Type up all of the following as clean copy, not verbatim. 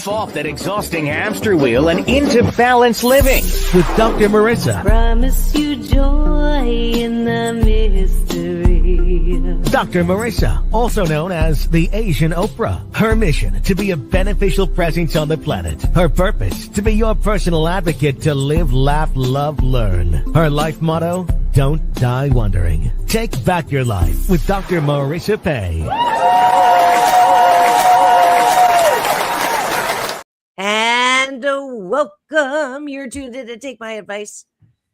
Get off that exhausting hamster wheel and into balanced living with Dr. Marissa. Promise you joy in the mystery. Dr. Marissa, also known as the Asian Oprah. Her mission, to be a beneficial presence on the planet. Her purpose, to be your personal advocate to live, laugh, love, learn. Her life motto, don't die wondering. Take back your life with Dr. Marissa Pay. And welcome. You're tuned in to Take My Advice.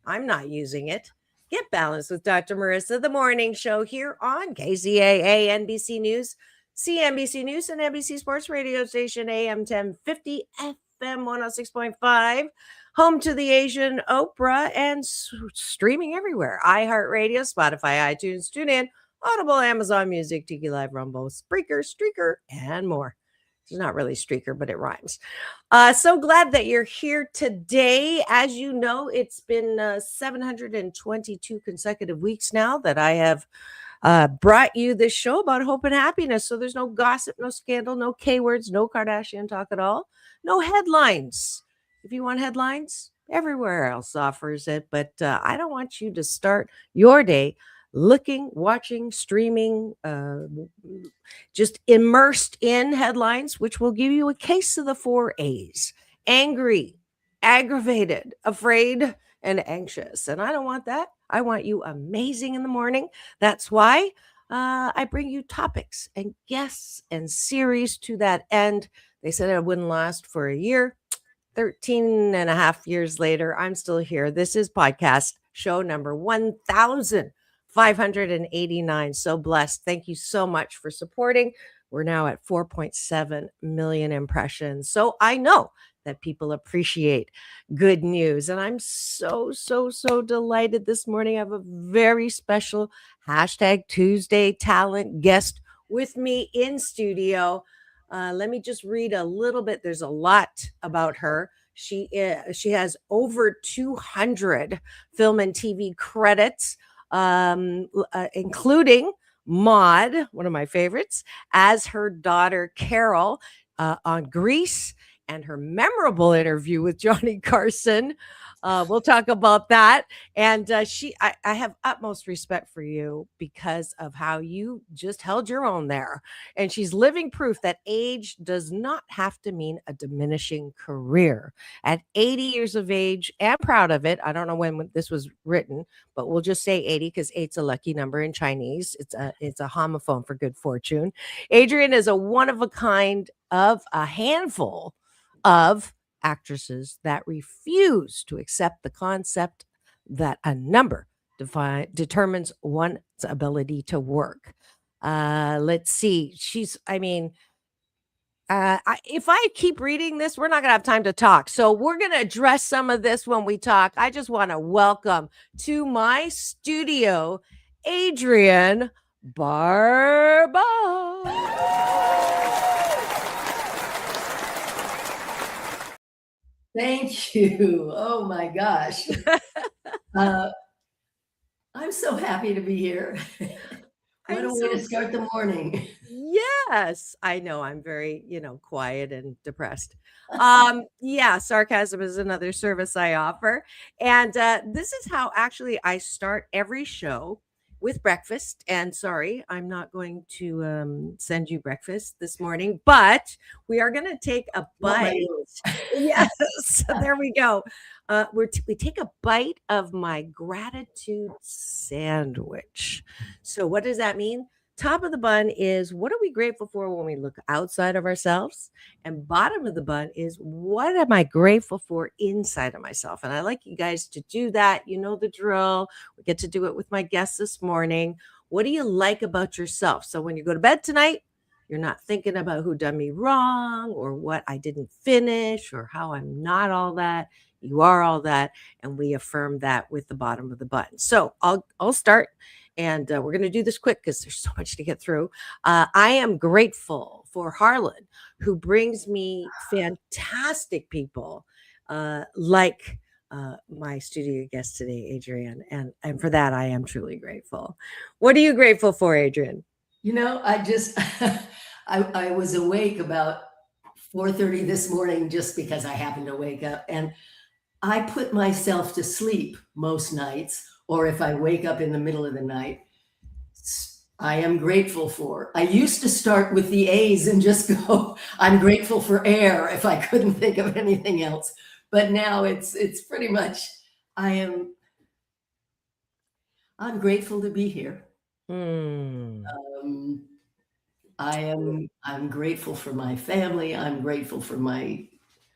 I'm not using it. Get Balanced with Dr. Marissa, the morning show here on KCAA, NBC News, CNBC News, and NBC Sports Radio Station, AM 1050, FM 106.5, home to the Asian Oprah, and streaming everywhere. iHeartRadio, Spotify, iTunes, TuneIn, Audible, Amazon Music, Tiki Live, Rumble, Spreaker, Streaker, and more. It's not really streaker, but it rhymes. So glad that you're here today. As you know, it's been 722 consecutive weeks now that I have brought you this show about hope and happiness. So there's no gossip, no scandal, no K words, no Kardashian talk at all, no headlines. If you want headlines, everywhere else offers it. But I don't want you to start your day looking, watching, streaming, just immersed in headlines, which will give you a case of the 4 A's: angry, aggravated, afraid, and anxious. And I don't want that. I want you amazing in the morning. That's why I bring you topics and guests and series to that end. They said it wouldn't last for a year. 13 and a half years later, I'm still here. This is podcast show number 1,589. So blessed. Thank you so much for supporting. We're now at 4.7 million impressions. So I know that people appreciate good news. And I'm so delighted this morning. I have a very special #Tuesday talent guest with me in studio. Let me just read a little bit. There's a lot about her. She has over 200 film and TV credits, including Maude, one of my favorites, as her daughter Carol on Grease, and her memorable interview with Johnny Carson. We'll talk about that. And I have utmost respect for you because of how you just held your own there. And she's living proof that age does not have to mean a diminishing career. At 80 years of age, and proud of it. I don't know when this was written, but we'll just say 80 because 8's a lucky number in Chinese. It's a homophone for good fortune. Adrienne is a one of a kind of a handful of actresses that refuse to accept the concept that a number determines one's ability to work. Let's see. If I keep reading this, we're not going to have time to talk. So we're going to address some of this when we talk. I just want to welcome to my studio, Adrienne Barbeau. Thank you. Oh my gosh. I'm so happy to be here. What a way to start the morning. Yes, I know. I'm very, quiet and depressed. Sarcasm is another service I offer. And this is how actually I start every show, with breakfast. And sorry, I'm not going to send you breakfast this morning, but we are going to take a bite. Yes, there we go. We take a bite of my gratitude sandwich. So what does that mean? Top of the bun is, what are we grateful for when we look outside of ourselves? And bottom of the bun is, what am I grateful for inside of myself? And I like you guys to do that. You know the drill. We get to do it with my guests this morning. What do you like about yourself? So when you go to bed tonight, you're not thinking about who done me wrong or what I didn't finish or how I'm not all that. You are all that. And we affirm that with the bottom of the button. So I'll start. And we're going to do this quick because there's so much to get through. I am grateful for Harlan, who brings me fantastic people like my studio guest today, Adrienne. And for that, I am truly grateful. What are you grateful for, Adrienne? I just, I was awake about 4:30 this morning just because I happened to wake up. And I put myself to sleep most nights, or if I wake up in the middle of the night, I am grateful for. I used to start with the A's and just go, I'm grateful for air if I couldn't think of anything else. But now it's pretty much, I'm grateful to be here. I'm grateful for my family. I'm grateful for my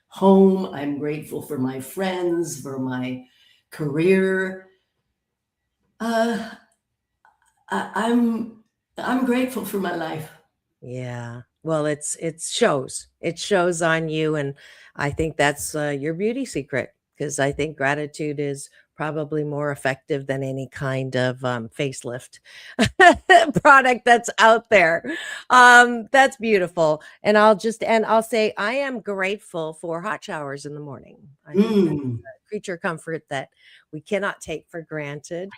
home. I'm grateful for my friends, for my career. I'm grateful for my life. Yeah. Well, it shows on you, and I think that's your beauty secret, because I think gratitude is probably more effective than any kind of facelift product that's out there. That's beautiful, and I'll say I am grateful for hot showers in the morning. I think that's a creature comfort that we cannot take for granted,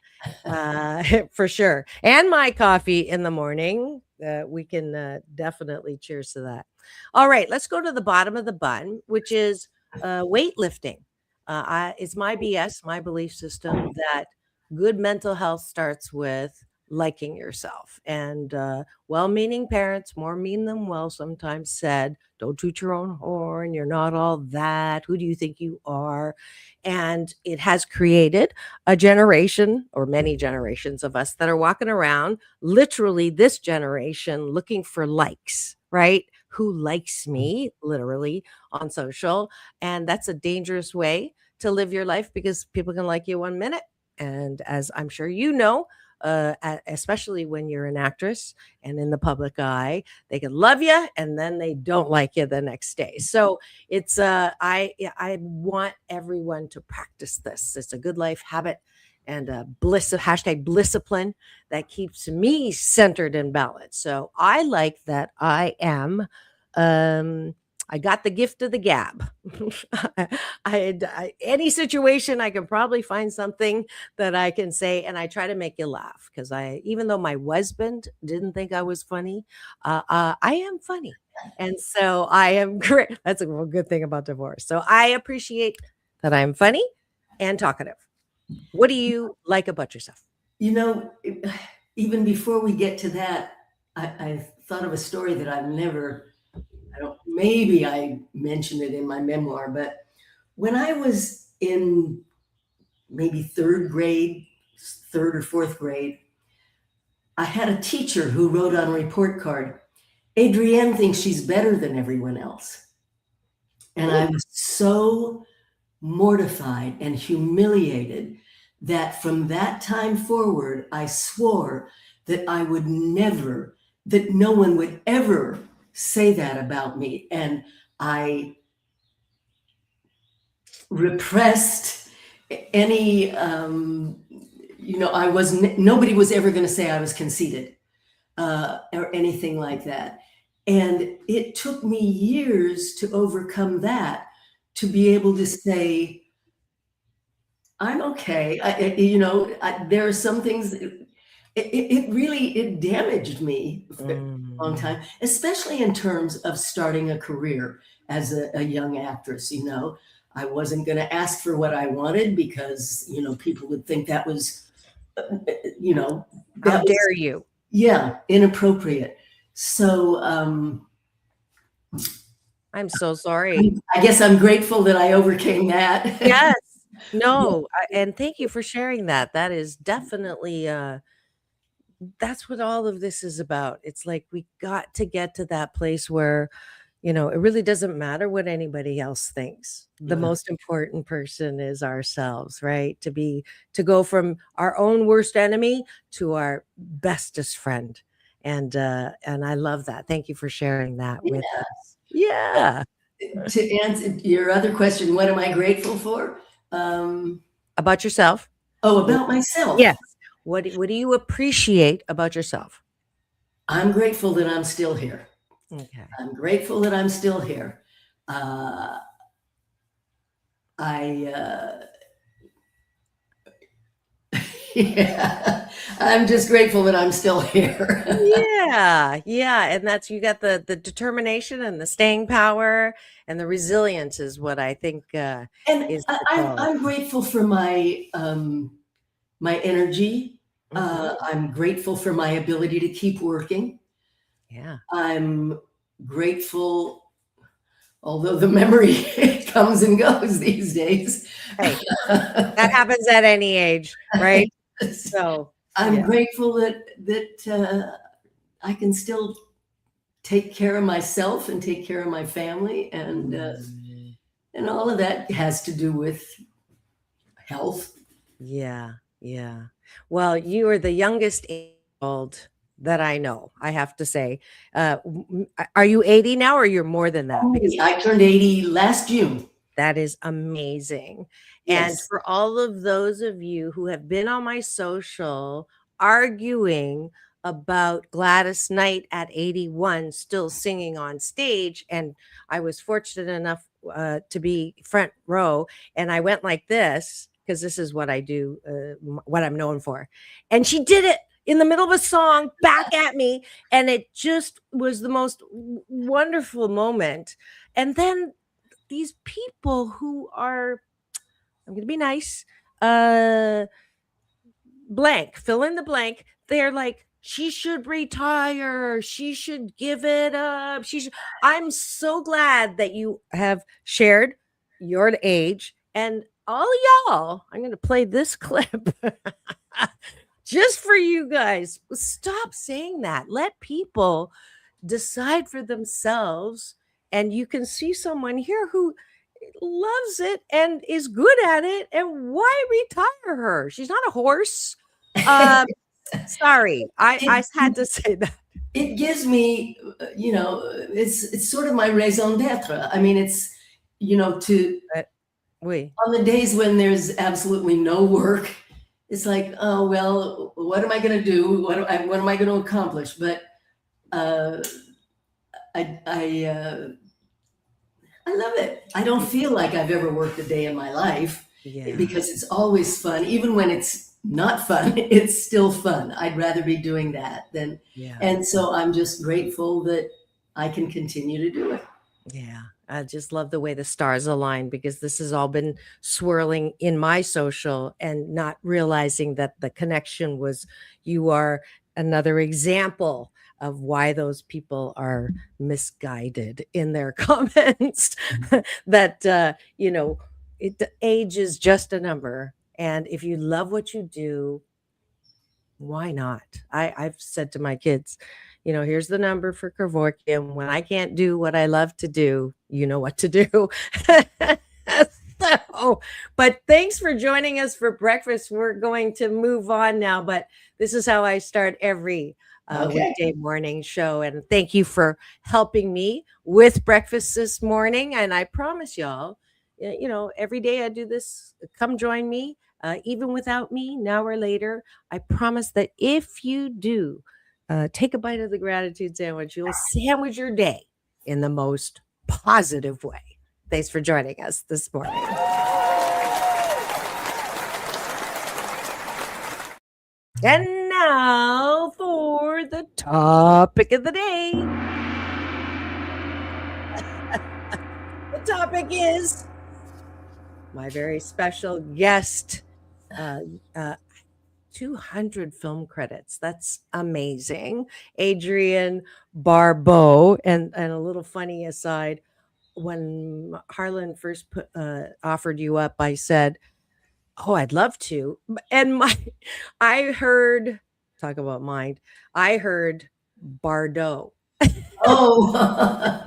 for sure. And my coffee in the morning. We can definitely cheers to that. All right, let's go to the bottom of the bun, which is weightlifting. It's my BS, my belief system, that good mental health starts with liking yourself. And well-meaning parents, more mean than well, sometimes said, don't toot your own horn. You're not all that. Who do you think you are? And it has created a generation, or many generations of us, that are walking around, literally this generation, looking for likes, right? Who likes me, literally, on social. And that's a dangerous way to live your life, because people can like you 1 minute. And as I'm sure you know, especially when you're an actress and in the public eye, they can love you and then they don't like you the next day. So it's I want everyone to practice this. It's a good life habit and a hashtag blissipline that keeps me centered and balanced. So I like that I am I got the gift of the gab. Any situation, I can probably find something that I can say, and I try to make you laugh, because even though my husband didn't think I was funny, I am funny, and so I am great. That's a good thing about divorce. So I appreciate that I'm funny and talkative. What do you like about yourself? Even before we get to that, I thought of a story that I've never. Maybe I mentioned it in my memoir, but when I was in maybe third or fourth grade, I had a teacher who wrote on a report card, Adrienne thinks she's better than everyone else. And I was so mortified and humiliated that from that time forward, I swore that that no one would ever say that about me. And I repressed any, nobody was ever going to say I was conceited or anything like that. And it took me years to overcome that, to be able to say, I'm okay. There are some things, it really damaged me for a long time, especially in terms of starting a career as a young actress. I wasn't going to ask for what I wanted because, people would think that was, How dare you? Yeah, inappropriate. So I'm so sorry. I guess I'm grateful that I overcame that. Yes. No, and thank you for sharing that. That is definitely that's what all of this is about. It's like we got to get to that place where, it really doesn't matter what anybody else thinks. The most important person is ourselves, right? To go from our own worst enemy to our bestest friend. And I love that. Thank you for sharing that with us. Yeah. To answer your other question, what am I grateful for? About yourself. Oh, about myself. Yes. What do you appreciate about yourself? I'm grateful that I'm still here. Okay. I'm grateful that I'm still here. Yeah. I'm just grateful that I'm still here. Yeah, and that's you got the determination and the staying power and the resilience is what I think And is the I'm quality. grateful for my energy. Mhm. I'm grateful for my ability to keep working. Yeah. I'm grateful, although the memory comes and goes these days. Hey, that happens at any age, right? So, I'm yeah. grateful that I can still take care of myself and take care of my family, Mm, and all of that has to do with health. yeah, yeah. Well, you are the youngest old that I know, I have to say. Are you 80 now or you're more than that? Because I turned 80 last June. that is amazing. And Yes. for all of those of you who have been on my social arguing about Gladys Knight at 81 still singing on stage, and I was fortunate enough to be front row, and I went like this because this is what I do, what I'm known for. And she did it in the middle of a song back at me, and it just was the most wonderful moment. And then these people who are, I'm going to be nice, uh blank, fill in the blank, they're like, she should retire, she should give it up, she should. I'm so glad that you have shared your age, and all y'all, I'm going to play this clip just for you guys. Stop saying that. Let people decide for themselves. And you can see someone here who loves it and is good at it. And why retire her? She's not a horse. Um, sorry, I It, had to say that. it gives me, it's sort of my raison d'etre. I mean, it's, to But we, on the days when there's absolutely no work, it's like, oh well, what am I going to do? What am I going to accomplish? But uh, I I I love it. I don't feel like I've ever worked a day in my life yeah, because it's always fun, even when it's not fun. It's still fun. I'd rather be doing that than, yeah. and so I'm just grateful that I can continue to do it. Yeah, I just love the way the stars align because this has all been swirling in my social and not realizing that the connection was you are another example of why those people are misguided in their comments that the age is just a number, and if you love what you do, why not? I've said to my kids, here's the number for Kevorkian. When I can't do what I love to do, you know what to do. So, but thanks for joining us for breakfast. We're going to move on now, but this is how I start every Okay. weekday morning show. And thank you for helping me with breakfast this morning. And I promise y'all, every day I do this, come join me. Even without me, now or later, I promise that if you do take a bite of the gratitude sandwich, you'll sandwich your day in the most positive way. Thanks for joining us this morning. And now for the topic of the day. The topic is my very special guest. Uh, uh, 200 film credits. That's amazing. Adrienne Barbeau. And a little funny aside, when Harlan first offered you up, I said, "Oh, I'd love to." And I heard, talk about mind, I heard Bardot. Oh,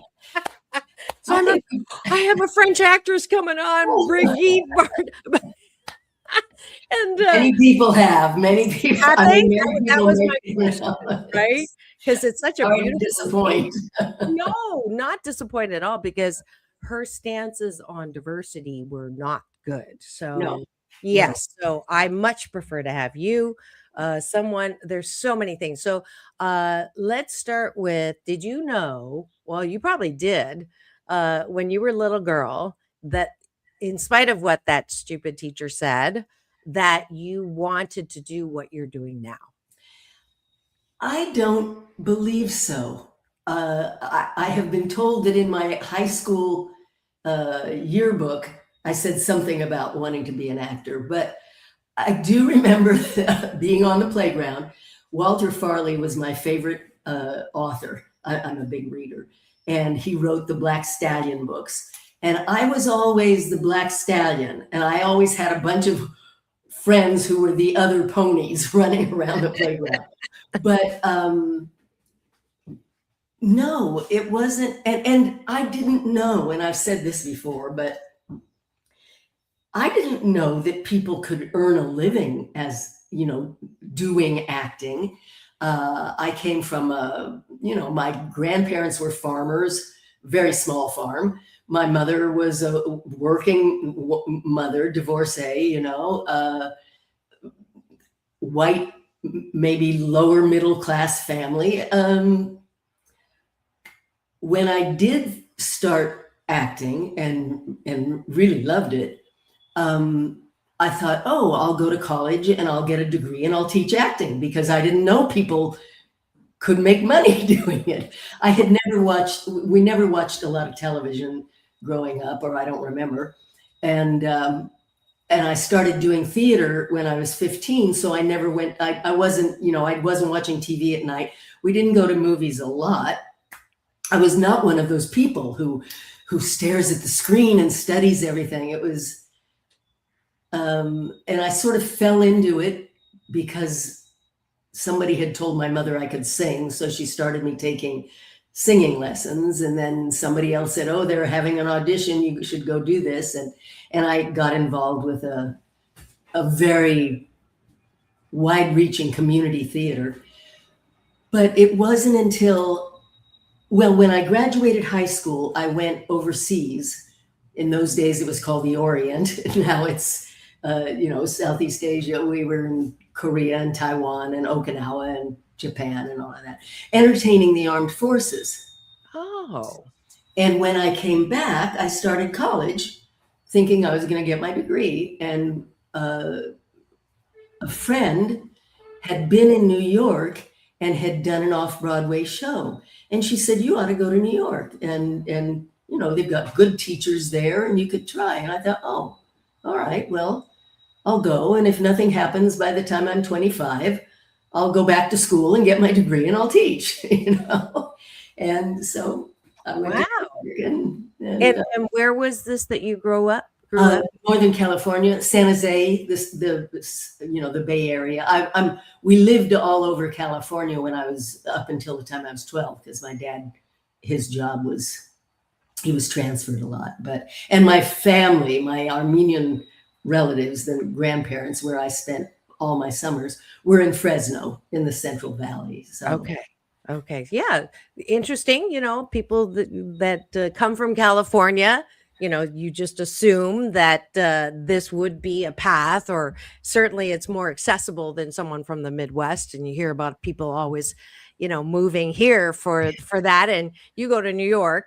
So I'm like, I have a French actress coming on, Brigitte Bardot. And many people have. Many people. I I mean, think many that people was make my question, right? it's Because it's such a hard to beautiful name. disappoint. No, not disappointed at all because her stances on diversity were not good. No, So, no. yes, so I much prefer to have you. Someone, there's so many things. So, let's start with, did you know? Well, you probably did, when you were a little girl, that in spite of what that stupid teacher said, that you wanted to do what you're doing now? I don't believe so. I have been told that in my high school yearbook, I said something about wanting to be an actor, but I do remember being on the playground. Walter Farley was my favorite author. I'm a big reader, and he wrote the Black Stallion books. And I was always the Black Stallion, and I always had a bunch of friends who were the other ponies running around the playground. But no, it wasn't. And I didn't know, and I've said this before, but I didn't know that people could earn a living as, doing acting. I came from my grandparents were farmers, very small farm. My mother was a working mother, divorcee, white, maybe lower middle class family. When I did start acting and really loved it, I thought, oh, I'll go to college and I'll get a degree and I'll teach acting, because I didn't know people could make money doing it. We never watched a lot of television growing up, or I don't remember. And I started doing theater when I was 15. So I never went, I wasn't watching TV at night. We didn't go to movies a lot. I was not one of those people who stares at the screen and studies everything. It was, and I sort of fell into it because somebody had told my mother I could sing. So she started me taking singing lessons. And then somebody else said, oh, they're having an audition, you should go do this. And I got involved with a very wide-reaching community theater. But it wasn't until, when I graduated high school, I went overseas. In those days, it was called the Orient. Now it's, Southeast Asia. We were in Korea and Taiwan and Okinawa and Japan and all of that, entertaining the armed forces. Oh. And when I came back, I started college thinking I was going to get my degree. And a friend had been in New York and had done an off-Broadway show. And she said, you ought to go to New York. And they've got good teachers there and you could try. And I thought, oh, all right, well, I'll go. And if nothing happens by the time I'm 25, I'll go back to school and get my degree and I'll teach, And so I went to New York and where was this that you grew up? Northern California, San Jose, the Bay Area. We lived all over California when I was up until the time I was 12, because my dad, his job was, he was transferred a lot. And my family, my Armenian relatives, the grandparents, where I spent all my summers, were in Fresno in the Central Valley. So. Okay. Yeah. Interesting. People that come from California, you just assume that this would be a path, or certainly it's more accessible than someone from the Midwest. And you hear about people always, moving here for that. And you go to New York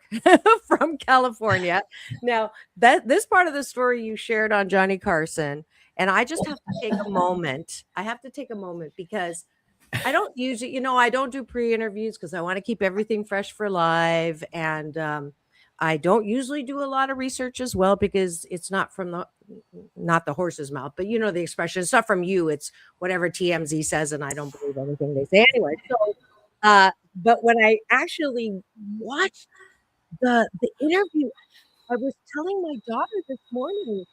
from California. Now, this part of the story you shared on Johnny Carson, and I just have to take a moment. I have to take a moment because I don't usually, I don't do pre-interviews because I want to keep everything fresh for live. And I don't usually do a lot of research as well, because it's not the horse's mouth, but the expression, it's not from you, it's whatever TMZ says, and I don't believe anything they say anyway. So, but when I actually watched the interview, I was telling my daughter this morning,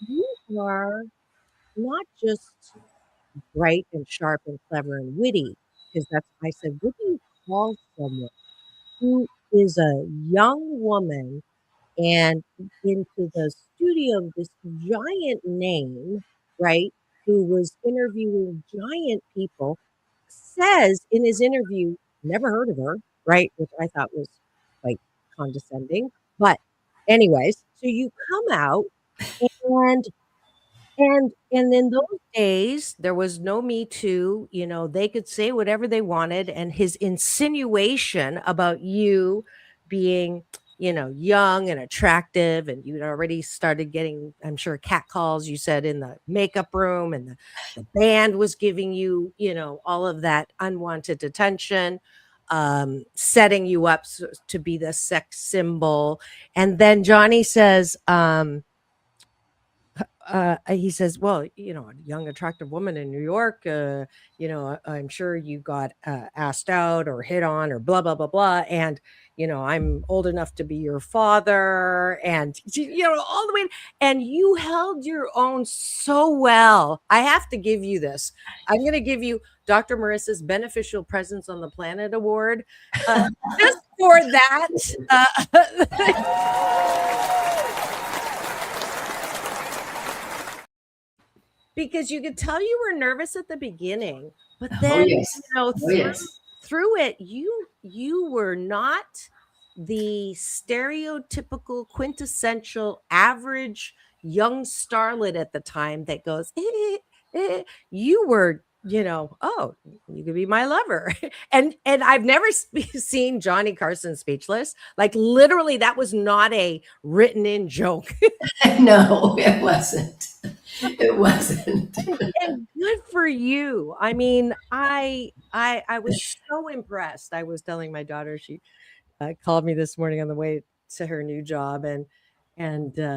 you are not just bright and sharp and clever and witty, because I said, what do you call someone who is a young woman and into the studio, this giant name, right, who was interviewing giant people, says in his interview, never heard of her, right, which I thought was quite condescending. But anyways, so you come out and in those days, there was no Me Too, they could say whatever they wanted. And his insinuation about you being young and attractive, and you'd already started getting, I'm sure, cat calls, you said, in the makeup room, and the band was giving you, all of that unwanted attention, setting you up to be the sex symbol. And then Johnny says, he says, well, a young, attractive woman in New York, I'm sure you got asked out or hit on or blah, blah, blah, blah. And, I'm old enough to be your father. And, all the way. And you held your own so well. I have to give you this. I'm going to give you Dr. Marissa's Beneficial Presence on the Planet Award. Just for that. Because you could tell you were nervous at the beginning, but then through it, you were not the stereotypical, quintessential, average young starlet at the time that goes, you were, oh, you could be my lover. And I've never seen Johnny Carson speechless. Like, literally, that was not a written in joke. No, it wasn't. It wasn't. And good for you. I mean, I was so impressed. I was telling my daughter, she called me this morning on the way to her new job, and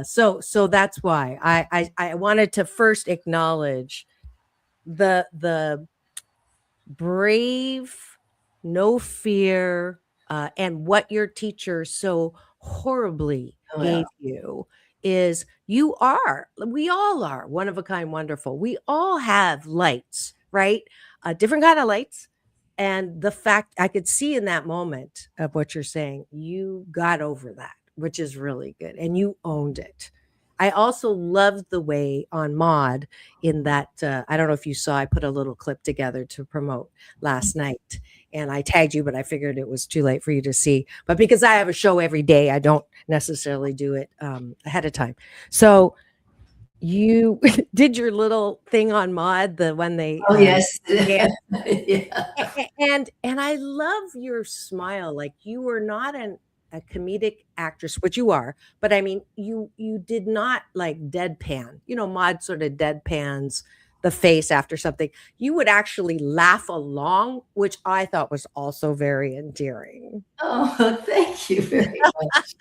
so that's why I wanted to first acknowledge the brave, no fear, and what your teacher so horribly gave you is we all are one of a kind, wonderful. We all have lights, right? Different kind of lights. And the fact I could see in that moment of what you're saying, you got over that, which is really good. And you owned it. I also loved the way on Maude in that, I don't know if you saw, I put a little clip together to promote last night, and I tagged you, but I figured it was too late for you to see. But because I have a show every day, I don't necessarily do it ahead of time. So you did your little thing on Maude, the when they yes. Yeah. Yeah. And I love your smile. Like, you were not a comedic actress, which you are, but I mean, you did not like deadpan. Maude sort of deadpans the face after something. You would actually laugh along, which I thought was also very endearing. Oh, thank you very much.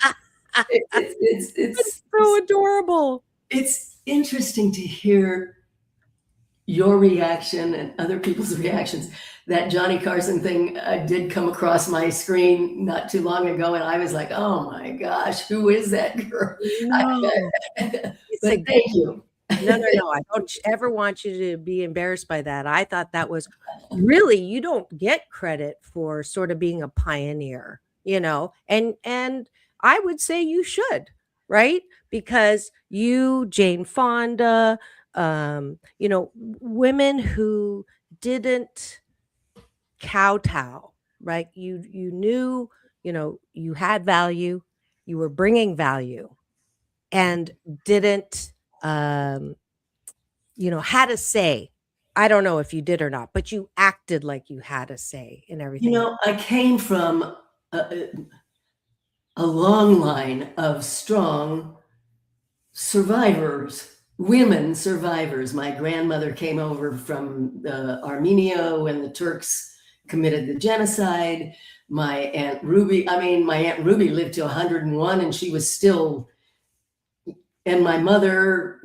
It's so adorable. It's interesting to hear your reaction and other people's reactions. That Johnny Carson thing did come across my screen not too long ago, and I was like, oh my gosh, who is that girl? No. But thank you. No. I don't ever want you to be embarrassed by that. I thought that was really, you don't get credit for sort of being a pioneer, and I would say you should, right? Because you, Jane Fonda, women who didn't kowtow, right? You knew, you had value, you were bringing value, and didn't, had a say. I don't know if you did or not, but you acted like you had a say in everything. I came from a long line of strong survivors, women survivors. My grandmother came over from Armenia when the Turks committed the genocide. My Aunt Ruby lived to 101, and she was still, and my mother,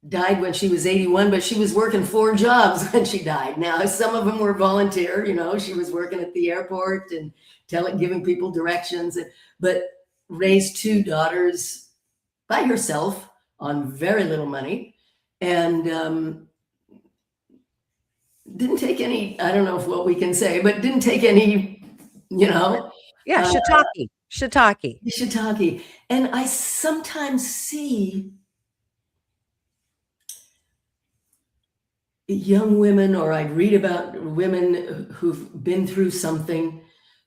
died when she was 81, but she was working 4 jobs when she died. Now, some of them were volunteer, she was working at the airport and giving people directions, but raised 2 daughters by herself on very little money, and didn't take any, I don't know what we can say, but didn't take any, shiitake. And I sometimes see young women, or I read about women who've been through something,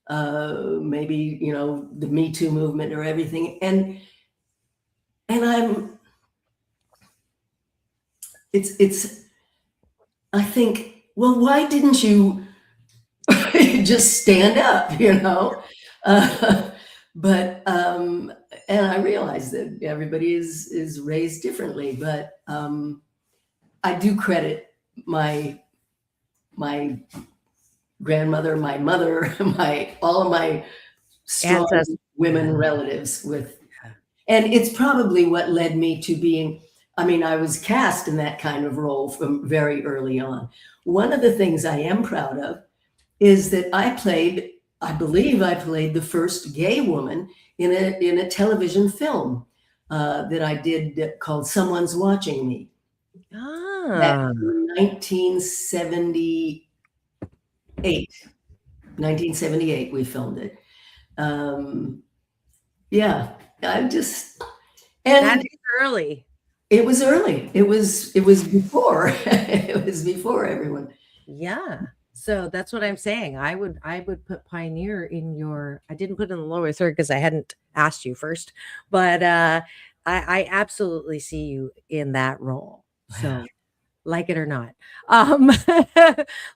maybe, the Me Too movement or everything. And I think, well, why didn't you just stand up, But and I realize that everybody is raised differently, but I do credit my grandmother, my mother, all of my strong Ancestors. women relatives with, and it's probably what led me to being, I mean, I was cast in that kind of role from very early on. One of the things I am proud of is that I believe I played the first gay woman in a television film that I did called Someone's Watching Me. Back Ah, in 1978, we filmed it. Yeah, I just, that and is early. it was early. It was before, it was before everyone. Yeah. So that's what I'm saying. I would put pioneer in your, I didn't put in the lower third because I hadn't asked you first, but I absolutely see you in that role. So like it or not. Um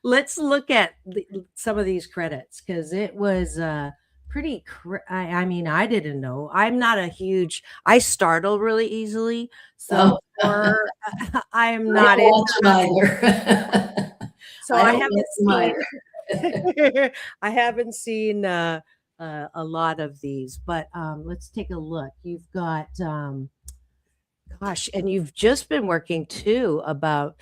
let's look at some of these credits because it was pretty I mean, I didn't know. I'm not a huge, I startle really easily. So Oh, or I am I not don't watch them either. so I I don't haven't watch them seen either. I haven't seen a lot of these, but let's take a look. You've got gosh, and you've just been working too about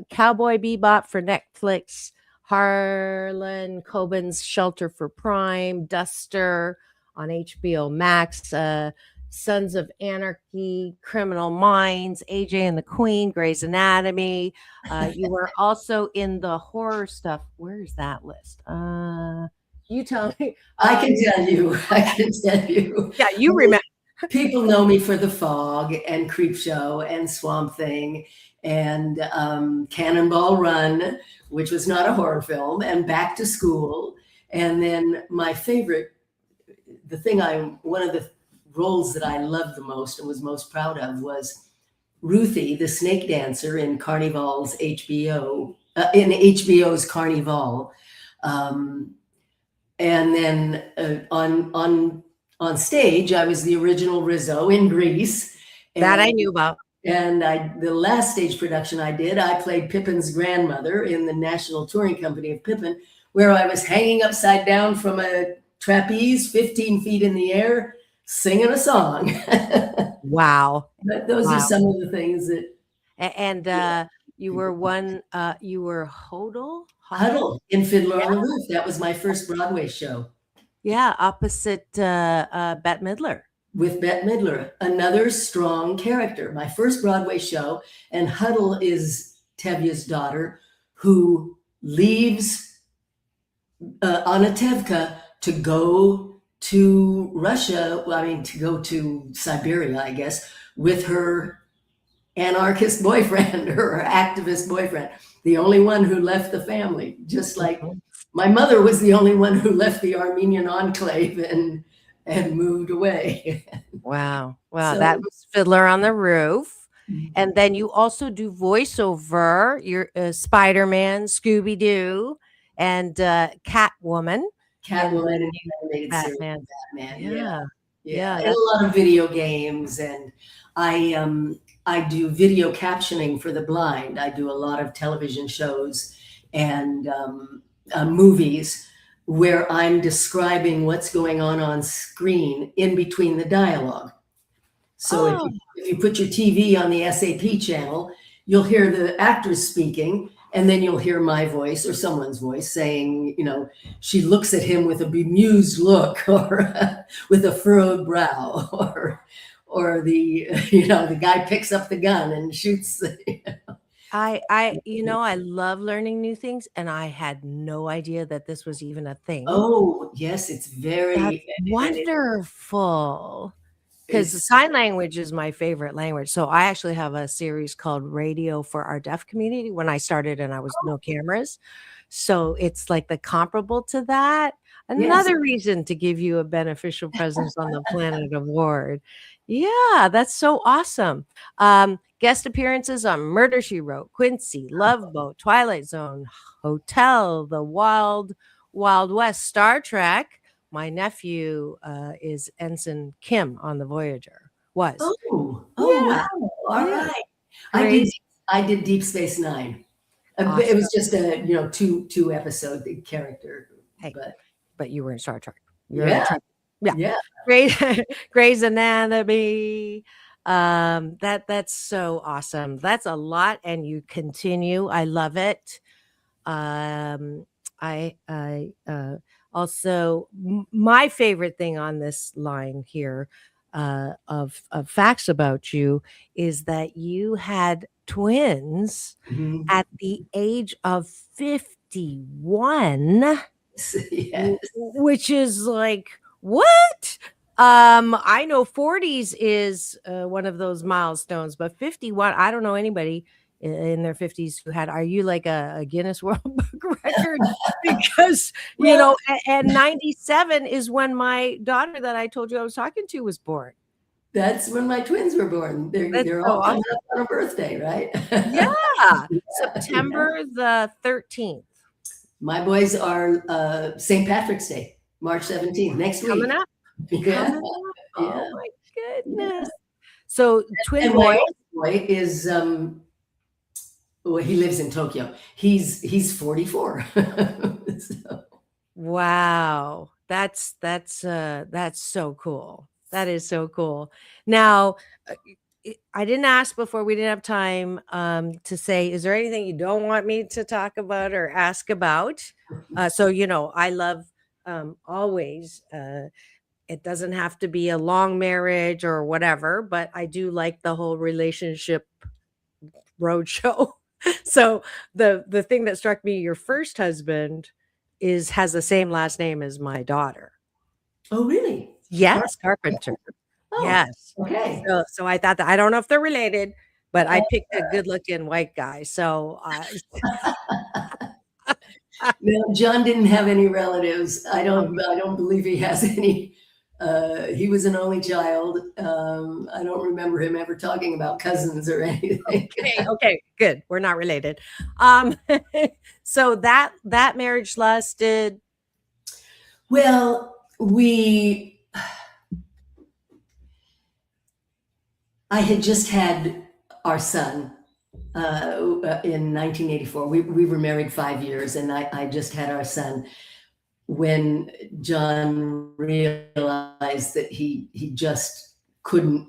Cowboy Bebop for Netflix, Harlan Coben's Shelter for Prime, Duster on HBO Max, Sons of Anarchy, Criminal Minds, AJ and the Queen, Grey's Anatomy. You were also in the horror stuff. Where's that list? You tell me. I can tell you. I can tell you. Yeah, you remember. People know me for The Fog and Creepshow and Swamp Thing and Cannonball Run, which was not a horror film, and Back to School. And then my favorite, one of the roles that I loved the most and was most proud of was Ruthie, the snake dancer in Carnival's in HBO's Carnival. And then on stage, I was the original Rizzo in Grease. That I knew about. And the last stage production I did, I played Pippin's grandmother in the National Touring Company of Pippin, where I was hanging upside down from a trapeze 15 feet in the air, singing a song. Wow. But those are some of the things that. And you were you were Huddle in Fiddler on the Roof. That was my first Broadway show. Yeah, opposite Bette Midler. With Bette Midler, another strong character. My first Broadway show, and Huddle is Tevye's daughter, who leaves Anatevka to go to Russia. Well, I mean, to go to Siberia, I guess, with her anarchist boyfriend, her activist boyfriend, the only one who left the family, just like my mother was the only one who left the Armenian enclave and moved away. Wow. Wow. So- That was Fiddler on the Roof. And then you also do voiceover. You're Spider-Man, Scooby-Doo, and Catwoman. Catwoman and animated Batman. series Batman. Yeah. Yeah. And a lot of video games, and I do video captioning for the blind. I do a lot of television shows and movies where I'm describing what's going on screen in between the dialogue. So if you put your TV on the SAP channel, you'll hear the actors speaking, and then you'll hear my voice or someone's voice saying, she looks at him with a bemused look, or with a furrowed brow, or the guy picks up the gun and shoots. I love learning new things, and I had no idea that this was even a thing. Oh, yes, it's very wonderful. Because sign language is my favorite language. So I actually have a series called Radio for Our Deaf Community when I started, and I was no cameras. So it's like the comparable to that. Another reason to give you a beneficial presence on the Planet Award. Yeah, that's so awesome. Guest appearances on Murder, She Wrote, Quincy, Love Boat, Twilight Zone, Hotel, The Wild Wild West, Star Trek, my nephew is Ensign Kim on the Voyager. Was. Oh, Yeah. wow. All Yeah. right. Crazy. I did Deep Space Nine. Awesome. It was just a, two episode character, Hey, but but you were in Star Trek. You're in yeah, Trek. Yeah. yeah. Grey's Anatomy. That's so awesome. That's a lot, and you continue. I love it. I also my favorite thing on this line here of facts about you is that you had twins Mhm. at the age of 51, Yes. which is like what? I know 40s is one of those milestones, but 51, I don't know anybody in their 50s who had. Are you like a Guinness World Book record? Because Well, and 97 is when my daughter that I told you I was talking to was born. that's when my twins were born. That's They're so all coming awesome. up on a birthday, right? Yeah, Yeah. September the 13th My boys are St. Patrick's Day, March 17th, next week. coming up. Yeah. Coming up. Yeah. Oh my goodness. So twin And my boy. oldest boy is well, he lives in Tokyo. He's 44. So, Wow. That's so cool. That is so cool. Now, I didn't ask before, we didn't have time to say, is there anything you don't want me to talk about or ask about? So, I love always, it doesn't have to be a long marriage or whatever, but I do like the whole relationship roadshow. So the thing that struck me, your first husband has the same last name as my daughter. oh, really? Yes, Carpenter. Oh, Yes. okay. So I thought that, I don't know if they're related, but I picked a good-looking white guy. So No, John didn't have any relatives. I don't believe he has any. He was an only child. I don't remember him ever talking about cousins or anything. okay, good. We're not related. So that marriage lasted. Well, I had just had our son in 1984. We were married 5 years, and I just had our son when John realized that he just couldn't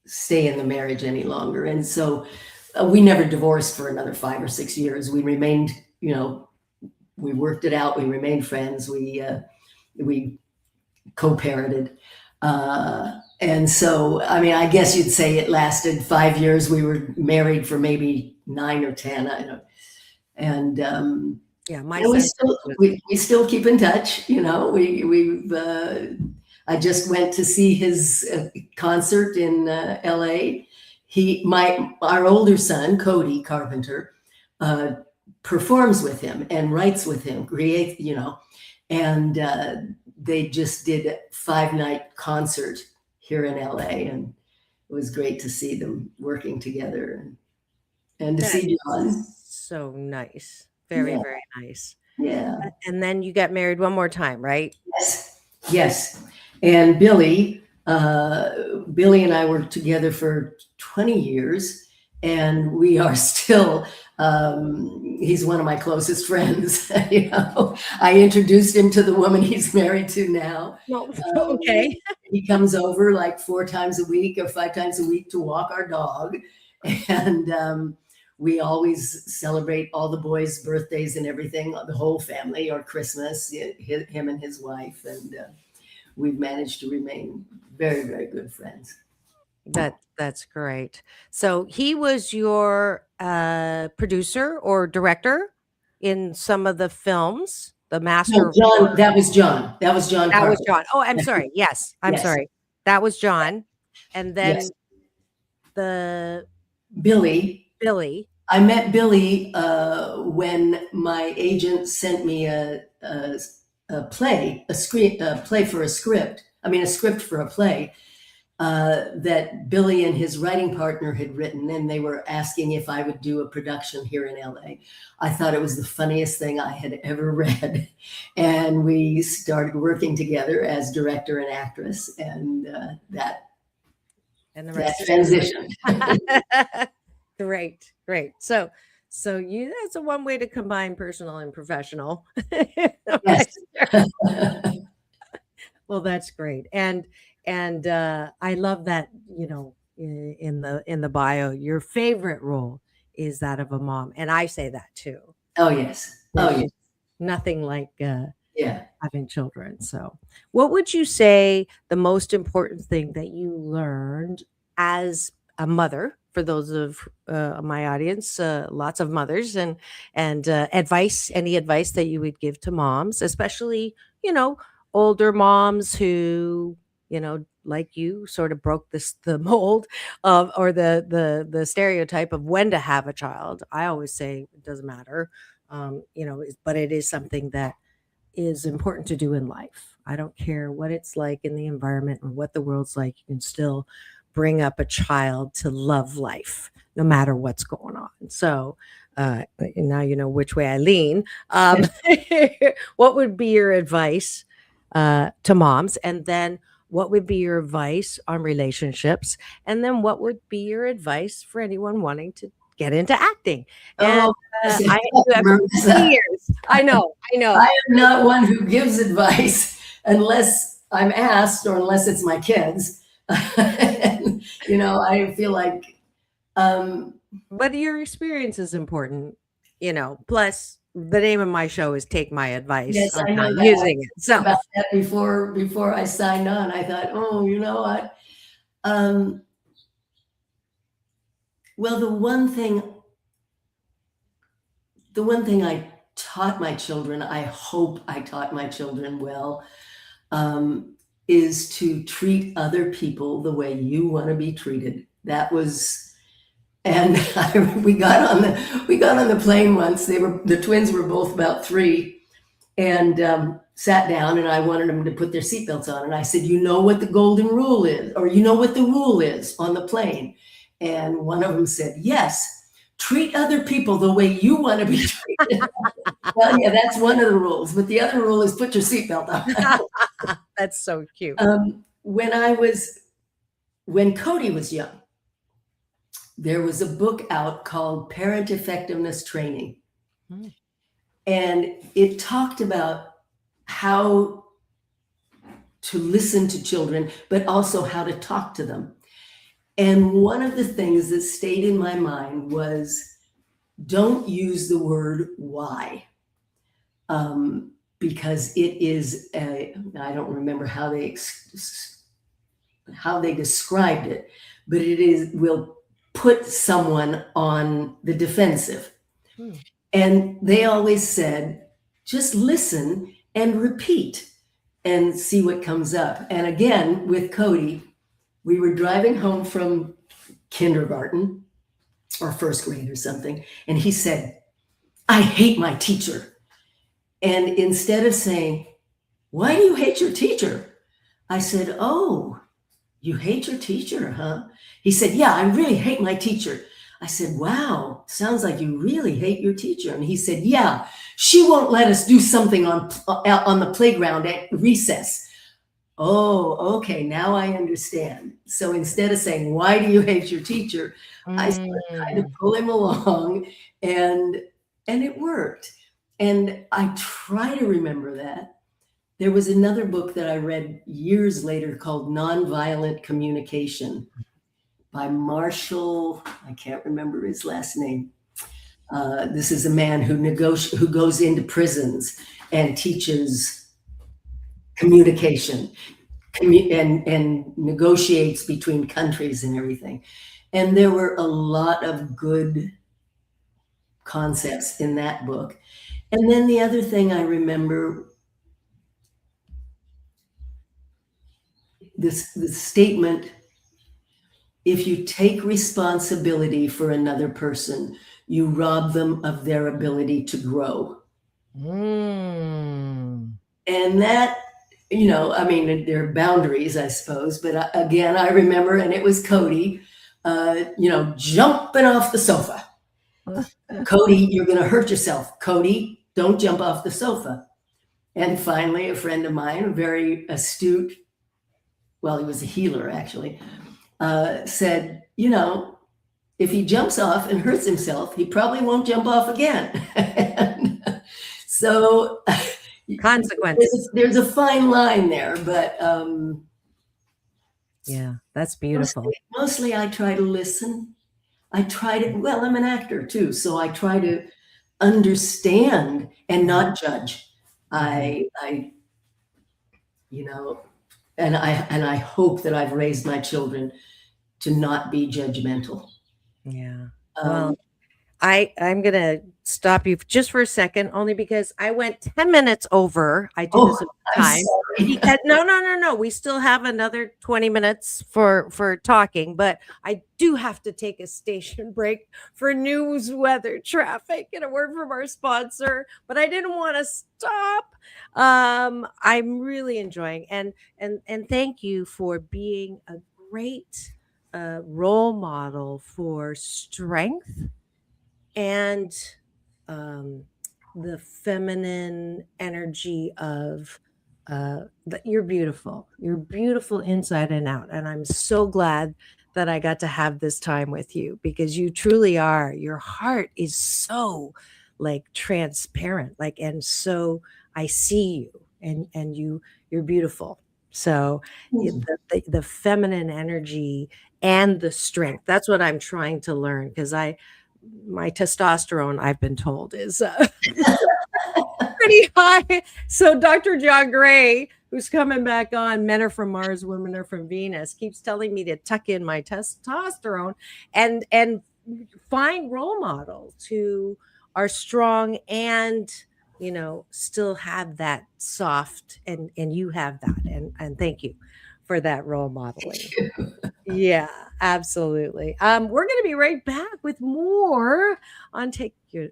stay in the marriage any longer. And so we never divorced for another 5 or 6 years. We remained, we worked it out. We remained friends. We co-parented. And so, I mean, I guess you'd say it lasted 5 years. We were married for maybe 9 or 10. I don't. And Yeah, my we sense still keep in touch. I just went to see his concert in L.A. Our older son, Cody Carpenter, performs with him and writes with him, and they just did a 5-night concert here in LA, and it was great to see them working together and to see John. so nice. Very, Yeah. very nice. Yeah. And then you got married one more time, right? Yes. And Billy and I were together for 20 years, and we are still, he's one of my closest friends. I introduced him to the woman he's married to now. Okay. He comes over like 4 times a week or 5 times a week to walk our dog. And we always celebrate all the boys' birthdays and everything, the whole family, or Christmas, him and his wife. And we've managed to remain very, very good friends. That's great. So he was your producer or director in some of the films, the master. No, John, that was John. That was John. That was John. Oh, I'm sorry. Yes, I'm Yes. sorry. That was John. And then Yes. the Billy. I met Billy when my agent sent me a script for a play. that Billy and his writing partner had written, and they were asking if I would do a production here in LA. I thought it was the funniest thing I had ever read. And we started working together as director and actress, and that transition. Great. So that's a one way to combine personal and professional. Yes. Well, that's great. And I love that, in the bio, your favorite role is that of a mom. And I say that too. Oh, yes. Nothing like Yeah. having children. So what would you say the most important thing that you learned as a mother, for those of my audience, lots of mothers, and advice, any advice that you would give to moms, especially, older moms who, like you, sort of broke the mold of, or the stereotype of when to have a child. I always say it doesn't matter, but it is something that is important to do in life. I don't care what it's like in the environment or what the world's like. You can still bring up a child to love life, no matter what's going on. So now you know which way I lean. What would be your advice to moms? And then what would be your advice on relationships? And then what would be your advice for anyone wanting to get into acting? And I have years. I know. I am not one who gives advice unless I'm asked, or unless it's my kids. I feel like but your experience is important, plus the name of my show is Take My Advice. Yes, I'm I know not using it. So about that before I signed on, I thought, oh, you know what? Well, the one thing I taught my children, I hope I taught my children well, is to treat other people the way you want to be treated. That was, and we got on the plane once. The twins were both about 3, and sat down, and I wanted them to put their seatbelts on. And I said, you know what the golden rule is, or you know what the rule is on the plane? And one of them said, yes, treat other people the way you want to be treated. Well, yeah, that's one of the rules, but the other rule is put your seatbelt on. That's so cute. When Cody was young, there was a book out called Parent Effectiveness Training. And it talked about how to listen to children, but also how to talk to them. And one of the things that stayed in my mind was, don't use the word why. Because it is I don't remember how they described it, but will put someone on the defensive. And they always said, just listen and repeat and see what comes up. And again, with Cody, we were driving home from kindergarten or first grade or something, and he said, I hate my teacher. And instead of saying, why do you hate your teacher? I said, oh, you hate your teacher, huh? He said, yeah, I really hate my teacher. I said, wow, sounds like you really hate your teacher. And he said, yeah, she won't let us do something on the playground at recess. Oh, okay, now I understand. So instead of saying, why do you hate your teacher? I started trying to pull him along, and it worked. And I try to remember that. There was another book that I read years later called Nonviolent Communication by Marshall. I can't remember his last name. This is a man who goes into prisons and teaches communication and negotiates between countries and everything. And there were a lot of good concepts in that book. And then the other thing I remember, this statement, if you take responsibility for another person, you rob them of their ability to grow. And that you know, I mean, there are boundaries, I suppose. But again, I remember, and it was Cody, you know, jumping off the sofa. Cody, you're going to hurt yourself. Cody, don't jump off the sofa. And finally, a friend of mine, a very astute, well, he was a healer actually, said, you know, if he jumps off and hurts himself, he probably won't jump off again. And so Consequences. there's a fine line there, but yeah, that's beautiful. Mostly I try to listen. Well, I'm an actor too, so I try to understand and not judge. I you know, and I hope that I've raised my children to not be judgmental. Yeah. Well, I'm going to stop you just for a second, only because I went 10 minutes over. I do this at time. No. We still have another 20 minutes for talking, but I do have to take a station break for news, weather, traffic, and a word from our sponsor, but I didn't want to stop. I'm really enjoying and thank you for being a great role model for strength and the feminine energy of you're beautiful inside and out, and I'm so glad that I got to have this time with you, because you truly are, your heart is so like transparent, like, and so I see you and you're beautiful. So the feminine energy and the strength, that's what I'm trying to learn, because my testosterone, I've been told, is pretty high. So Dr. John Gray, who's coming back on Men Are From Mars, Women Are From Venus, keeps telling me to tuck in my testosterone and find role models who are strong and, you know, still have that soft, and you have that. And thank you for that role modeling. Yeah, absolutely. We're going to be right back with more on Take Your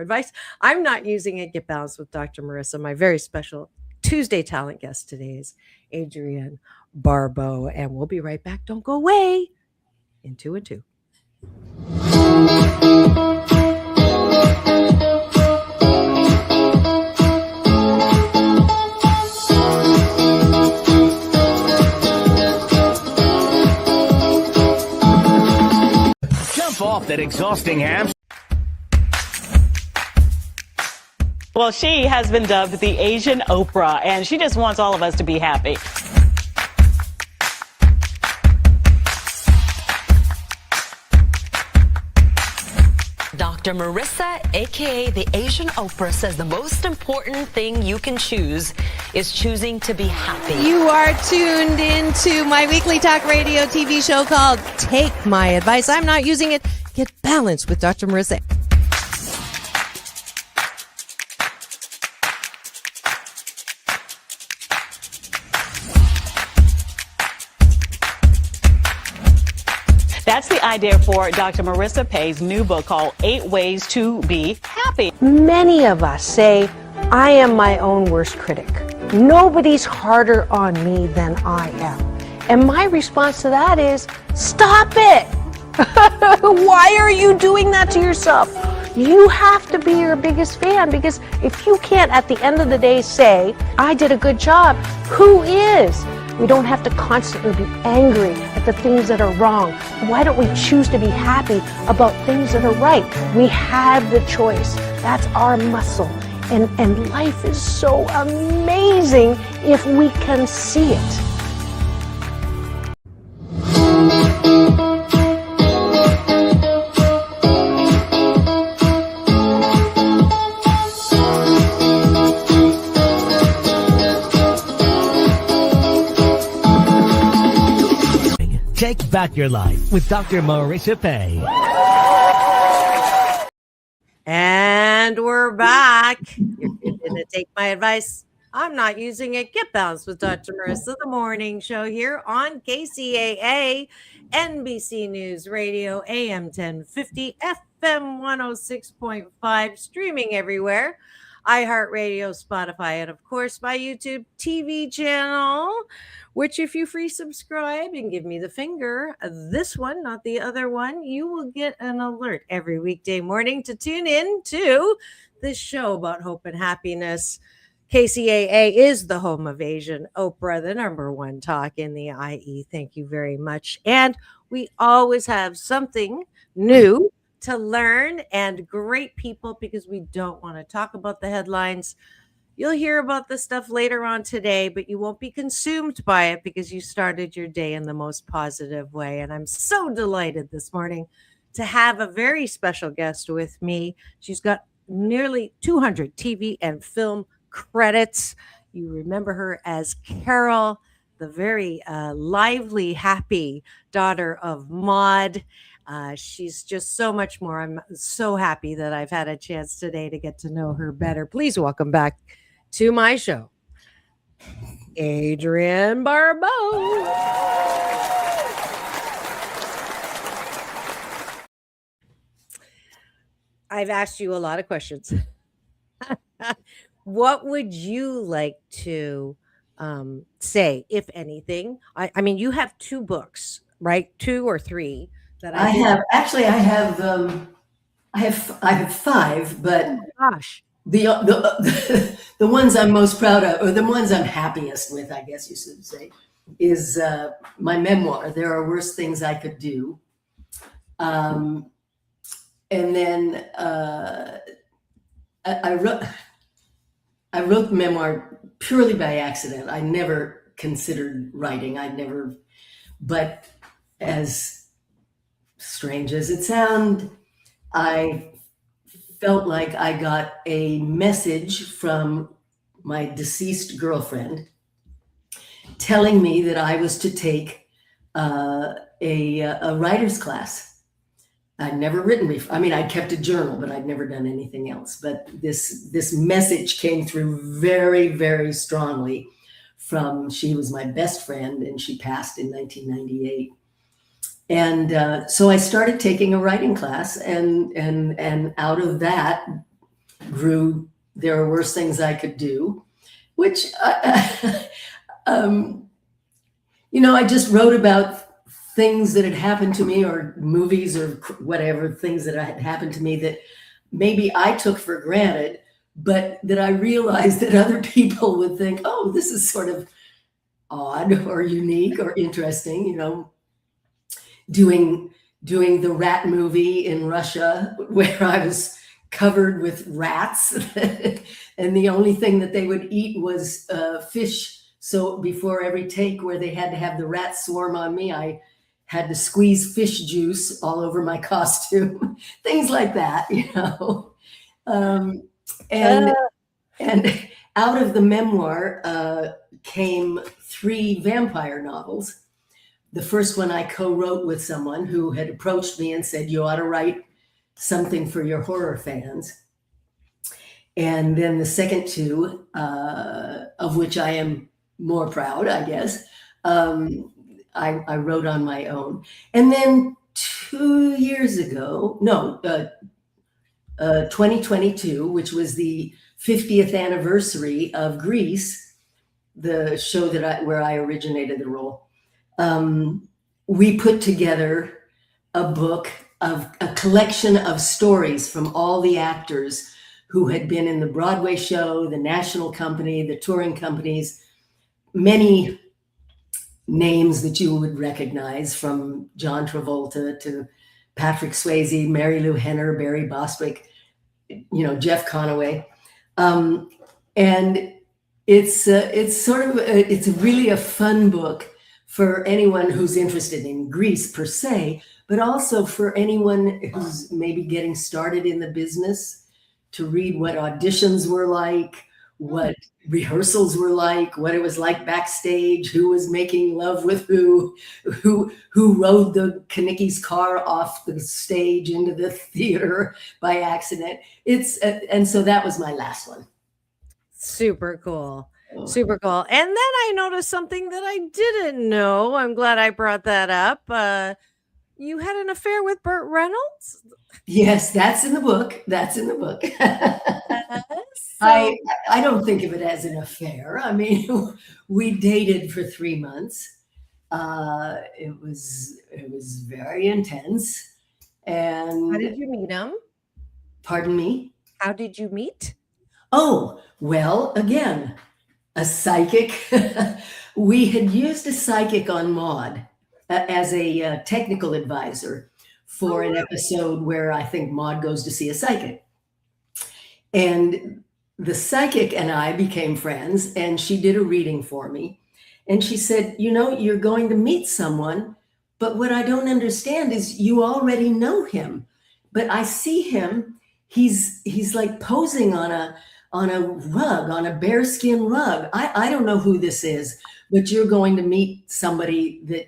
Advice. I'm not using it. Get Balanced with Dr. Marissa. My very special Tuesday talent guest today is Adrienne Barbeau, and we'll be right back. Don't go away. In 2 and 2. Off that exhausting ham. Well, she has been dubbed the Asian Oprah, and she just wants all of us to be happy. Dr. Marissa, aka the Asian Oprah, says the most important thing you can choose is choosing to be happy. You are tuned into my weekly talk radio TV show called Take My Advice. I'm not using it. Get Balanced with Dr. Marissa. That's the idea for Dr. Marissa Pay's new book called 8 Ways to Be Happy. Many of us say, I am my own worst critic. Nobody's harder on me than I am. And my response to that is, stop it. Why are you doing that to yourself? You have to be your biggest fan, because if you can't at the end of the day say, I did a good job, who is? We don't have to constantly be angry at the things that are wrong. Why don't we choose to be happy about things that are right? We have the choice. That's our muscle. And life is so amazing if we can see it. Take back your life with Dr. Marissa Pay. And we're back. You're going to take my advice. I'm not using it. Get Balanced with Dr. Marissa, the morning show here on KCAA, NBC News Radio, AM 1050, FM 106.5, streaming everywhere. iHeartRadio, Spotify, and of course my YouTube TV channel, which if you free subscribe and give me the finger, this one, not the other one, you will get an alert every weekday morning to tune in to this show about hope and happiness. KCAA is the home of Asian Oprah, the number one talk in the IE. Thank you very much. And we always have something new to learn and great people because we don't want to talk about the headlines. You'll hear about the stuff later on today, but you won't be consumed by it because you started your day in the most positive way. And I'm so delighted this morning to have a very special guest with me. She's got nearly 200 TV and film credits. You remember her as Carol, the very lively, happy daughter of Maude. She's just so much more. I'm so happy that I've had a chance today to get to know her better. Please welcome back to my show, Adrienne Barbeau. I've asked you a lot of questions. What would you like to say, if anything? I mean, you have two books, right? 2 or 3 that I have. Actually, I have 5, but oh, gosh, the ones I'm most proud of, or the ones I'm happiest with, I guess you should say, is my memoir. There Are Worse Things I Could Do, and then I wrote the memoir purely by accident. I never considered writing. But as strange as it sounds, I felt like I got a message from my deceased girlfriend telling me that I was to take a writer's class. I'd never written before. I mean, I'd kept a journal, but I'd never done anything else. But this message came through very, very strongly from, she was my best friend and she passed in 1998. And so I started taking a writing class, and out of that grew There Are Worse Things I Could Do, which, I just wrote about things that had happened to me, or movies or whatever, things that had happened to me that maybe I took for granted, but that I realized that other people would think, oh, this is sort of odd or unique or interesting, doing the rat movie in Russia where I was covered with rats and the only thing that they would eat was fish. So before every take where they had to have the rats swarm on me, I had to squeeze fish juice all over my costume, things like that, and out of the memoir came 3 vampire novels. The first one I co-wrote with someone who had approached me and said, you ought to write something for your horror fans. And then the second 2, of which I am more proud, I guess, I wrote on my own. And then 2 years ago, 2022, which was the 50th anniversary of Grease, the show where I originated the role, we put together a book of a collection of stories from all the actors who had been in the Broadway show, the national company, the touring companies, many names that you would recognize, from John Travolta to Patrick Swayze, Mary Lou Henner, Barry Bostwick, Jeff Conaway. And it's really a fun book for anyone who's interested in Grease per se, but also for anyone who's maybe getting started in the business, to read what auditions were like, what rehearsals were like, what it was like backstage, who was making love with who rode the Kanicki's car off the stage into the theater by accident. And so that was my last one. Super cool. Super cool. And then I noticed something that I didn't know. I'm glad I brought that up. You had an affair with Burt Reynolds? Yes, that's in the book. That's in the book. So, I don't think of it as an affair. I mean, we dated for 3 months. It was very intense. And how did you meet him? pardon me? How did you meet? Oh, well, again, a psychic. We had used a psychic on Maude as a technical advisor for an episode where I think Maude goes to see a psychic. And the psychic and I became friends, and she did a reading for me. And she said, you know, you're going to meet someone, but what I don't understand is you already know him. But I see him, he's like posing on a rug, on a bearskin rug. I don't know who this is, but you're going to meet somebody that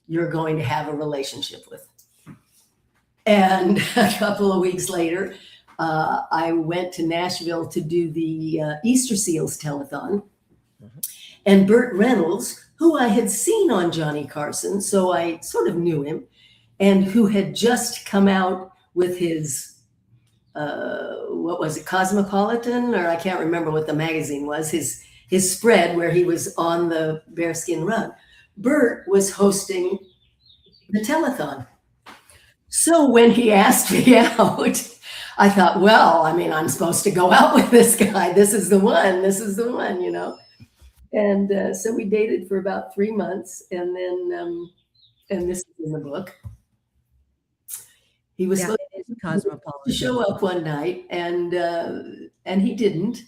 you're going to have a relationship with. And a couple of weeks later, I went to Nashville to do the Easter Seals telethon. And Burt Reynolds, who I had seen on Johnny Carson, so I sort of knew him, and who had just come out with his, what was it, Cosmopolitan, or I can't remember what the magazine was, his spread where he was on the bearskin rug. Burt was hosting the telethon. So when he asked me out, I thought, well, I mean, I'm supposed to go out with this guy. This is the one, you know. And so we dated for about 3 months, and then, and this is in the book. He was supposed to show up one night, and he didn't.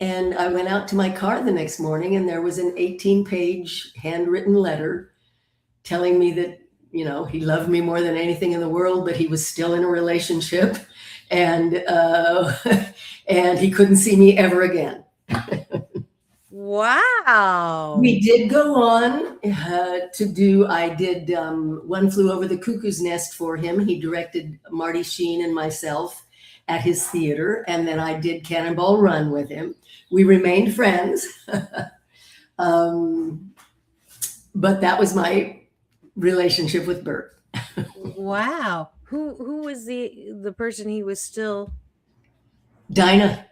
And I went out to my car the next morning, and there was an 18-page handwritten letter telling me that, you know, he loved me more than anything in the world, but he was still in a relationship, and and he couldn't see me ever again. Wow. We did go on to do, I did One Flew Over the Cuckoo's Nest for him. He directed Marty Sheen and myself at his theater. And then I did Cannonball Run with him. We remained friends. But that was my relationship with Burt. Wow. Who was the person he was still? Dinah.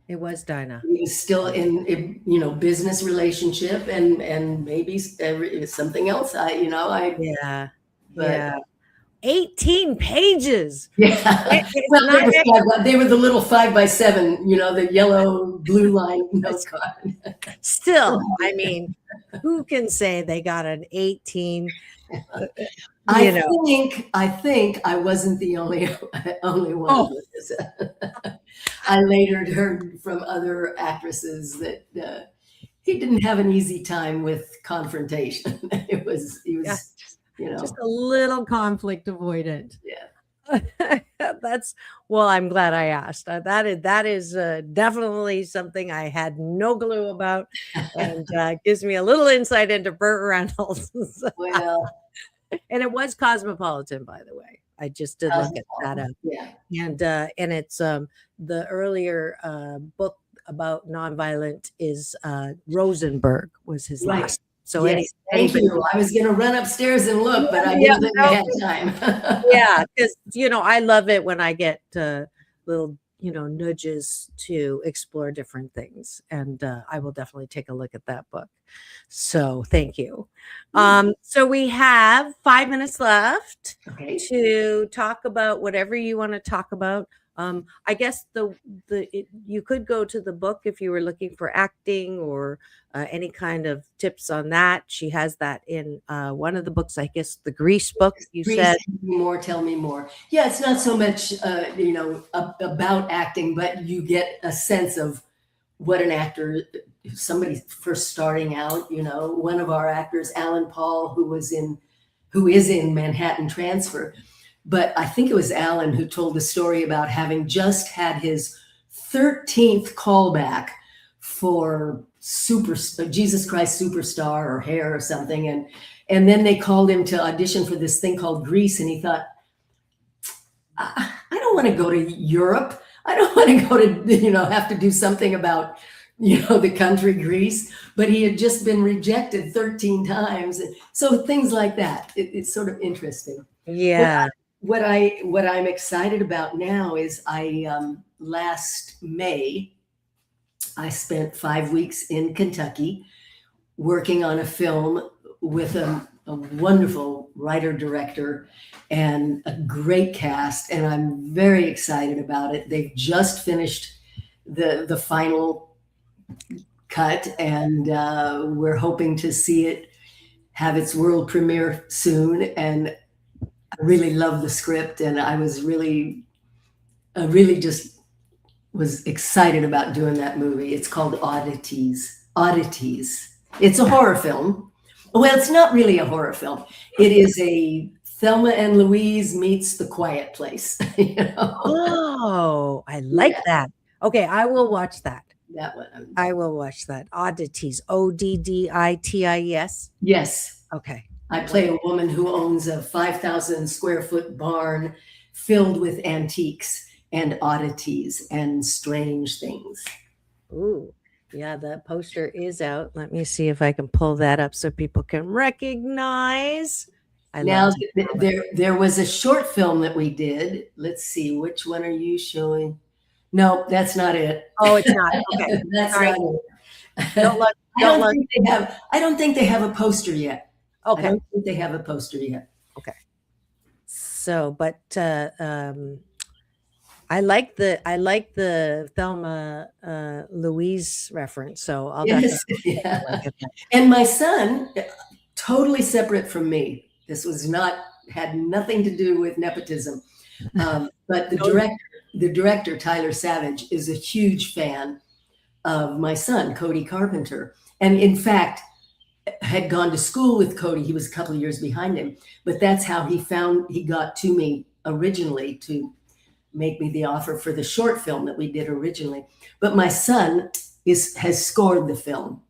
It was Dinah. He was still in you know, business relationship and maybe something else. Yeah. 18 pages. Yeah. Well, they were the little 5x7, you know, the yellow blue line note card. Still, I mean, who can say they got an 18? I think I wasn't the only one. Oh. I later heard from other actresses that he didn't have an easy time with confrontation. He was, you know, just a little conflict avoidant. Yeah. Well, I'm glad I asked. That is definitely something I had no clue about, and gives me a little insight into Burt Reynolds. Well, and it was Cosmopolitan, by the way. I just did look at that up. Yeah. And it's the earlier book about nonviolent is Rosenberg was his Right. last. So yes, thank you. I was going to run upstairs and look, but I didn't think I had time. Yeah, because, you know, I love it when I get little, you know, nudges to explore different things. And I will definitely take a look at that book. So thank you. So we have 5 minutes left to talk about whatever you want to talk about. I guess you could go to the book if you were looking for acting or any kind of tips on that. She has that in one of the books, I guess, the Grease book. You said Tell me more. Yeah, it's not so much you know, about acting, but you get a sense of what an actor, somebody first starting out. You know, one of our actors, Alan Paul, who is in Manhattan Transfer. But I think it was Alan who told the story about having just had his 13th callback for Jesus Christ Superstar or Hair or something. And then they called him to audition for this thing called Grease. And he thought, I don't want to go to Europe. I don't want to go to, you know, have to do something about, you know, the country Grease. But he had just been rejected 13 times. So things like that. It's sort of interesting. Yeah. What I'm excited about now is last May, I spent 5 weeks in Kentucky working on a film with a wonderful writer director and a great cast, and I'm very excited about it. They've just finished the final cut, and we're hoping to see it have its world premiere soon. And I really love the script, and I really just was excited about doing that movie. It's called Oddities. It's a horror film. Well, it's not really a horror film. It is a Thelma and Louise meets The Quiet Place. You know? Oh, I like that. Okay, I will watch that. That one. I will watch that. Oddities. Odddities. Yes. Okay. I play a woman who owns a 5,000 square foot barn filled with antiques and oddities and strange things. Ooh, yeah, the poster is out. Let me see if I can pull that up so people can recognize. Now, there was a short film that we did. Let's see, which one are you showing? No, that's not it. Oh, it's not. Okay. That's right. not it. I don't think they have a poster yet. Okay. I don't think they have a poster yet. Okay. So, but I like the Thelma Louise reference. So I'll Yes, definitely yeah. look at that. And my son, totally separate from me. This had nothing to do with nepotism. But the director, Tyler Savage, is a huge fan of my son, Cody Carpenter. And in fact, had gone to school with Cody. He was a couple of years behind him, but that's how he got to me originally to make me the offer for the short film that we did originally. But my son has scored the film.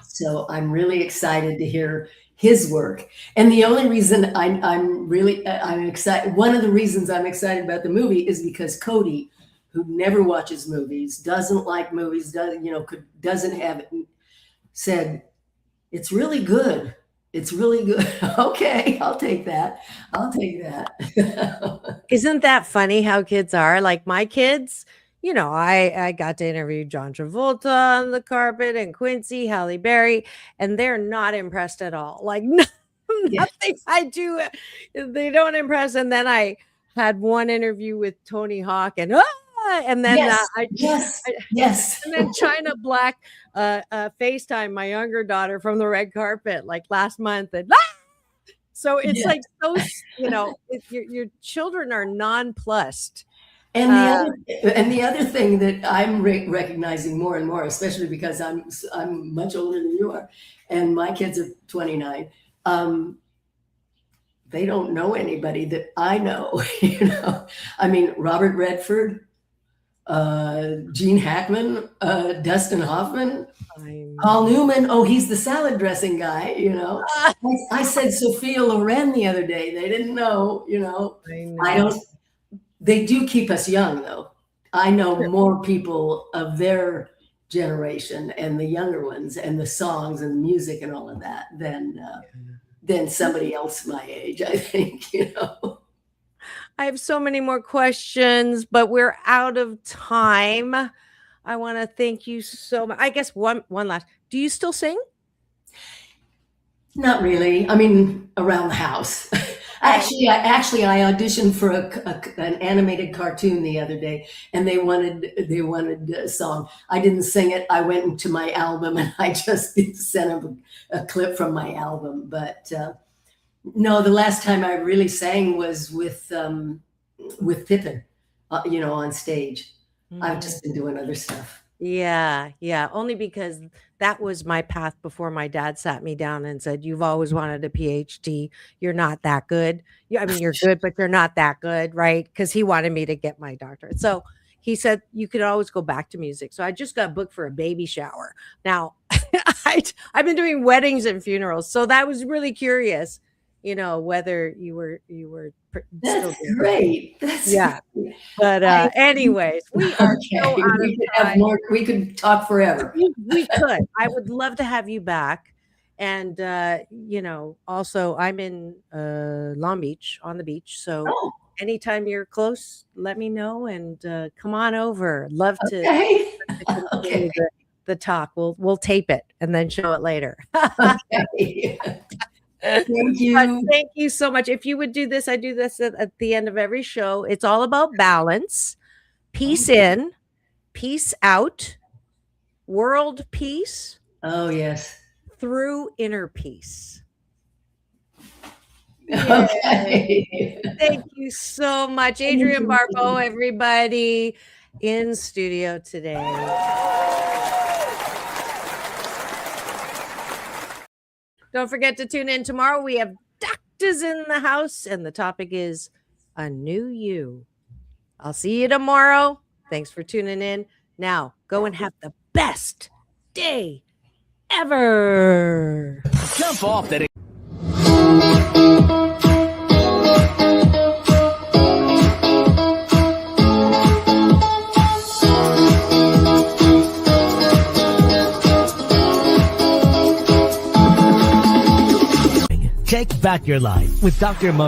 So I'm really excited to hear his work. And the only reason I'm excited, one of the reasons I'm excited about the movie is because Cody, who never watches movies, doesn't like movies, doesn't have it, said, "It's really good. It's really good." Okay, I'll take that. Isn't that funny how kids are? Like my kids, I got to interview John Travolta on the carpet and Quincy, Halle Berry, and they're not impressed at all. Like nothing I do, they don't impress. And then I had one interview with Tony Hawk, and then yes. And then China Black FaceTime my younger daughter from the red carpet like last month, and so it's like those, your children are nonplussed. And the other thing that I'm recognizing more and more, especially because I'm much older than you are, and my kids are 29. They don't know anybody that I know. I mean, Robert Redford, Gene Hackman, Dustin Hoffman, Paul Newman. Oh, he's the salad dressing guy. I said Sophia Loren the other day. They didn't know. I don't. They do keep us young, though. I know more people of their generation and the younger ones, and the songs and music and all of that than somebody else my age. I think. I have so many more questions, but we're out of time. I want to thank you so much. I guess one last. Do you still sing? Not really. I mean, around the house. Actually, I auditioned for an animated cartoon the other day, and they wanted a song. I didn't sing it. I went into my album, and I just sent them a clip from my album. But no, the last time I really sang was with Pippin, on stage. Mm-hmm. I've just been doing other stuff. Yeah. Only because that was my path before my dad sat me down and said, "You've always wanted a PhD. You're not that good. I mean, you're good, but you're not that good," right? Because he wanted me to get my doctorate. So he said, "You could always go back to music." So I just got booked for a baby shower. Now, I've been doing weddings and funerals. So that was really curious, whether you were That's great. Great. But anyways, we are so out of time. We could talk forever. We could. I would love to have you back. And, also I'm in Long Beach on the beach. So Oh, anytime you're close, let me know and come on over. Love to okay. continue the talk. We'll tape it and then show it later. Okay. Thank you. But thank you so much. If you would do this, I do this at the end of every show. It's all about balance, peace in, peace out, world peace Oh, yes. through inner peace. Okay. Thank you so much, Adrienne Barbeau, everybody in studio today. Don't forget to tune in tomorrow. We have doctors in the house, and the topic is a new you. I'll see you tomorrow. Thanks for tuning in. Now, go and have the best day ever. Jump off that. Take back your life with Dr. Marissa.